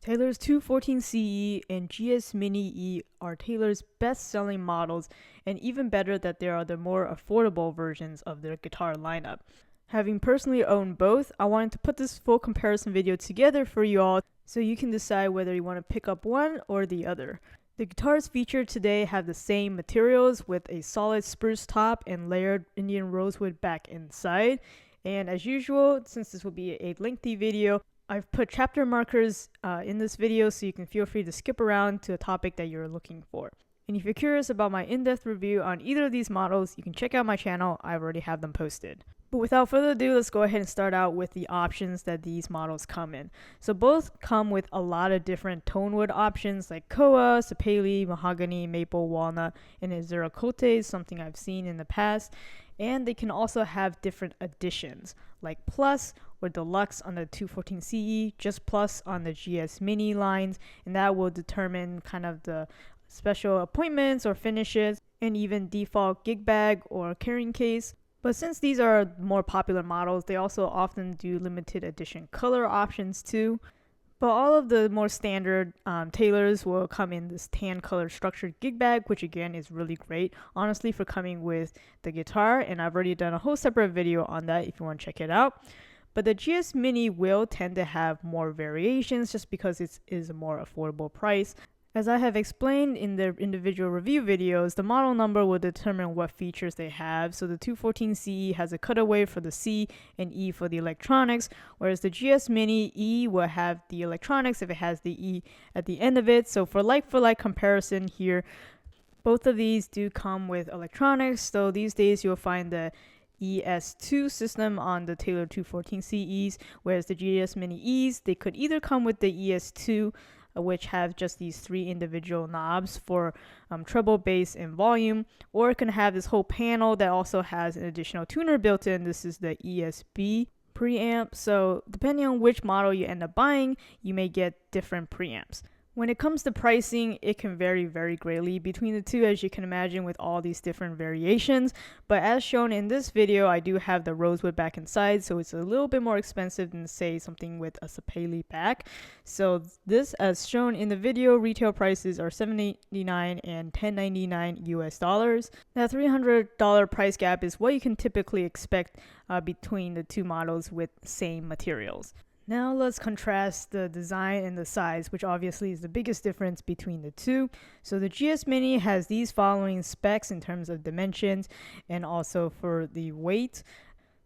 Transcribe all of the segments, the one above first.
Taylor's 214CE and GS Mini E are Taylor's best-selling models, and even better that they are the more affordable versions of their guitar lineup. Having personally owned both, I wanted to put this full comparison video together for you all so you can decide whether you want to pick up one or the other. The guitars featured today have the same materials with a solid spruce top and layered Indian rosewood back and side. And as usual, since this will be a lengthy video, I've put chapter markers in this video so you can feel free to skip around to a topic that you're looking for. And if you're curious about my in-depth review on either of these models, you can check out my channel. I already have them posted. But without further ado, let's go ahead and start out with the options that these models come in. So both come with a lot of different tone wood options like koa, sapele, mahogany, maple, walnut, and azura cote, something I've seen in the past. And they can also have different additions like plus or deluxe on the 214CE, just plus on the GS Mini lines, and that will determine kind of the special appointments or finishes, and even default gig bag or carrying case. But since these are more popular models, they also often do limited edition color options too. But all of the more standard Taylors will come in this tan color structured gig bag, which again is really great, honestly, for coming with the guitar. And I've already done a whole separate video on that if you want to check it out. But the GS Mini will tend to have more variations just because it is a more affordable price. As I have explained in their individual review videos, the model number will determine what features they have. So the 214CE has a cutaway for the C and E for the electronics, whereas the GS Mini E will have the electronics if it has the E at the end of it. So for like comparison here, both of these do come with electronics. So these days you'll find the ES2 system on the Taylor 214CEs, whereas the GS Mini E's, they could either come with the ES2, which have just these three individual knobs for treble, bass, and volume, or it can have this whole panel that also has an additional tuner built in. This is the ESB preamp, so depending on which model you end up buying, you may get different preamps. When it comes to pricing, it can vary very greatly between the two, as you can imagine, with all these different variations. But as shown in this video, I do have the rosewood back and side, so it's a little bit more expensive than, say, something with a sapele back. So this, as shown in the video, retail prices are $789 and $1099 US dollars. That $300 price gap is what you can typically expect between the two models with same materials. Now let's contrast the design and the size, which obviously is the biggest difference between the two. So the GS Mini has these following specs in terms of dimensions and also for the weight.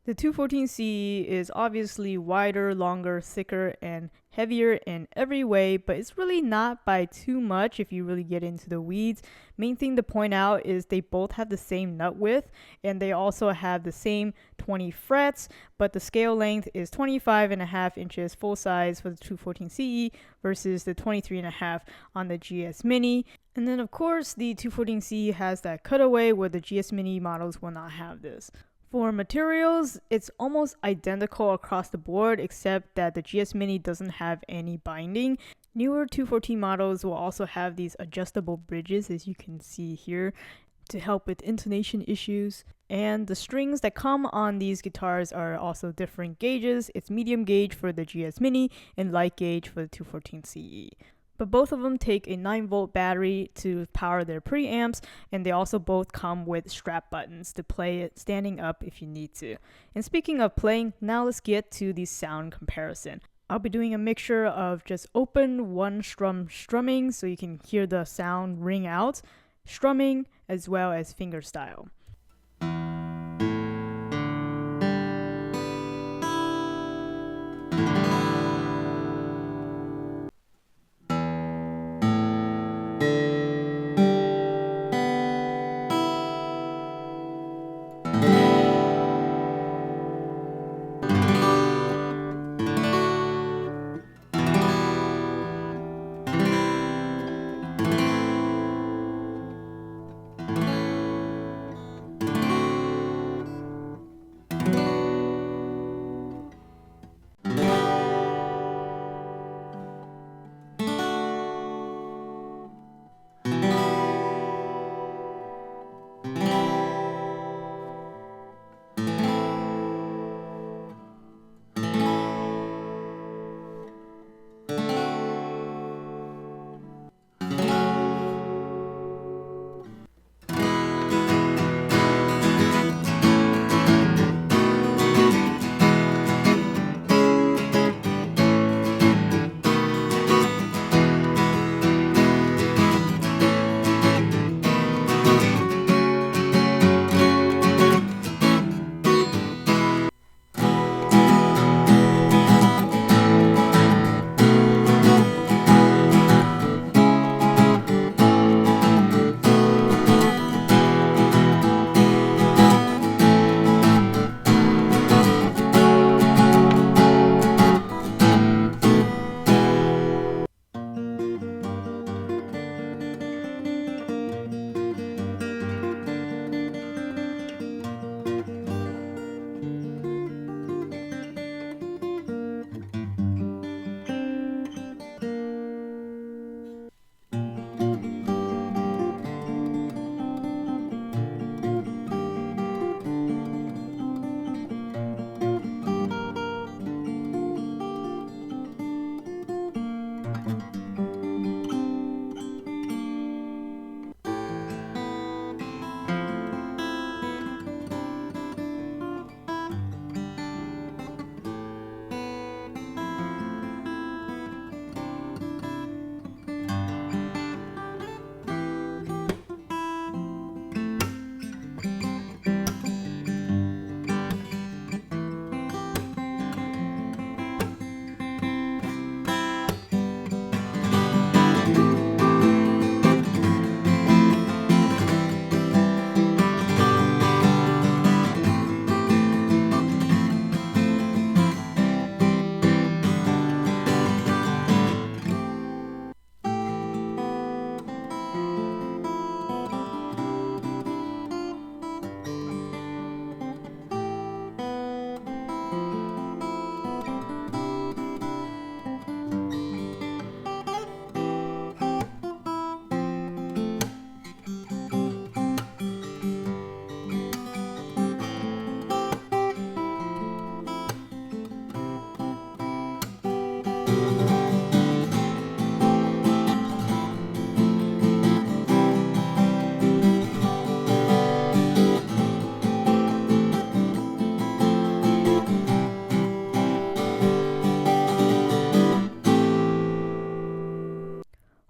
The 214CE is obviously wider, longer, thicker, and heavier in every way, but it's really not by too much if you really get into the weeds. Main thing to point out is they both have the same nut width, and they also have the same 20 frets, but the scale length is 25.5 inches full size for the 214CE versus the 23.5 on the GS Mini. And then of course the 214CE has that cutaway where the GS Mini models will not have this. For materials, it's almost identical across the board, except that the GS Mini doesn't have any binding. Newer 214 models will also have these adjustable bridges, as you can see here, to help with intonation issues. And the strings that come on these guitars are also different gauges. It's medium gauge for the GS Mini and light gauge for the 214CE. But both of them take a 9-volt battery to power their preamps, and they also both come with strap buttons to play it standing up if you need to. And speaking of playing, now let's get to the sound comparison. I'll be doing a mixture of just open one strum strumming so you can hear the sound ring out, strumming, as well as fingerstyle.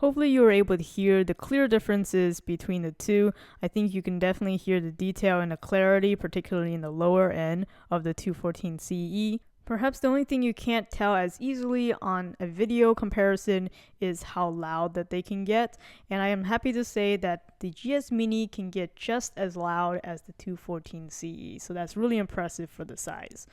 Hopefully you were able to hear the clear differences between the two. I think you can definitely hear the detail and the clarity, particularly in the lower end of the 214 CE. Perhaps the only thing you can't tell as easily on a video comparison is how loud that they can get, and I am happy to say that the GS Mini can get just as loud as the 214 CE, so that's really impressive for the size.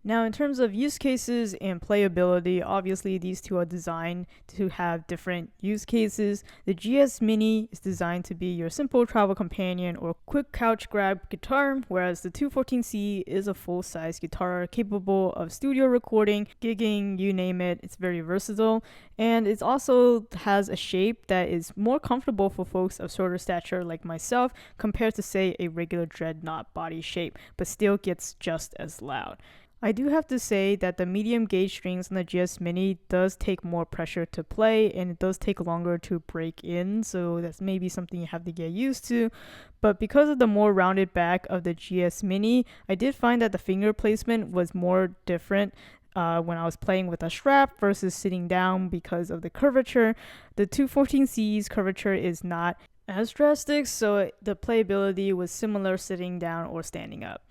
Now, in terms of use cases and playability, obviously these two are designed to have different use cases. The GS Mini is designed to be your simple travel companion or quick couch grab guitar, whereas the 214C is a full-size guitar capable of studio recording, gigging, you name it. It's very versatile, and it also has a shape that is more comfortable for folks of shorter stature like myself compared to, say, a regular dreadnought body shape, but still gets just as loud. I do have to say that the medium gauge strings on the GS Mini does take more pressure to play, and it does take longer to break in, so that's maybe something you have to get used to. But because of the more rounded back of the GS Mini, I did find that the finger placement was more different when I was playing with a strap versus sitting down because of the curvature. The 214C's curvature is not as drastic, so the playability was similar sitting down or standing up.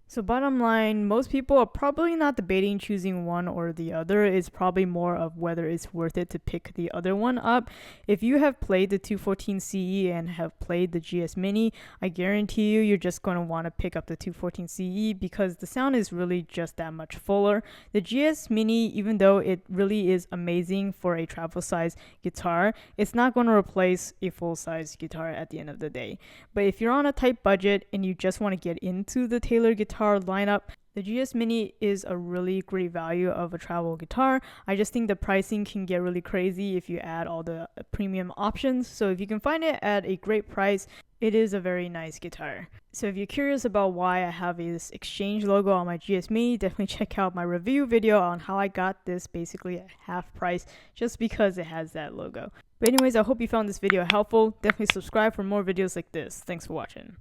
So bottom line, most people are probably not debating choosing one or the other. It's probably more of whether it's worth it to pick the other one up. If you have played the 214 CE and have played the GS Mini, I guarantee you're just going to want to pick up the 214 CE because the sound is really just that much fuller. The GS Mini, even though it really is amazing for a travel size guitar, it's not going to replace a full size guitar at the end of the day. But if you're on a tight budget and you just want to get into the Taylor guitar lineup, the GS Mini is a really great value of a travel guitar. I just think the pricing can get really crazy if you add all the premium options. So if you can find it at a great price, it is a very nice guitar. So if you're curious about why I have this exchange logo on my GS Mini, definitely check out my review video on how I got this basically at half price just because it has that logo. But anyways, I hope you found this video helpful. Definitely subscribe for more videos like this. Thanks for watching.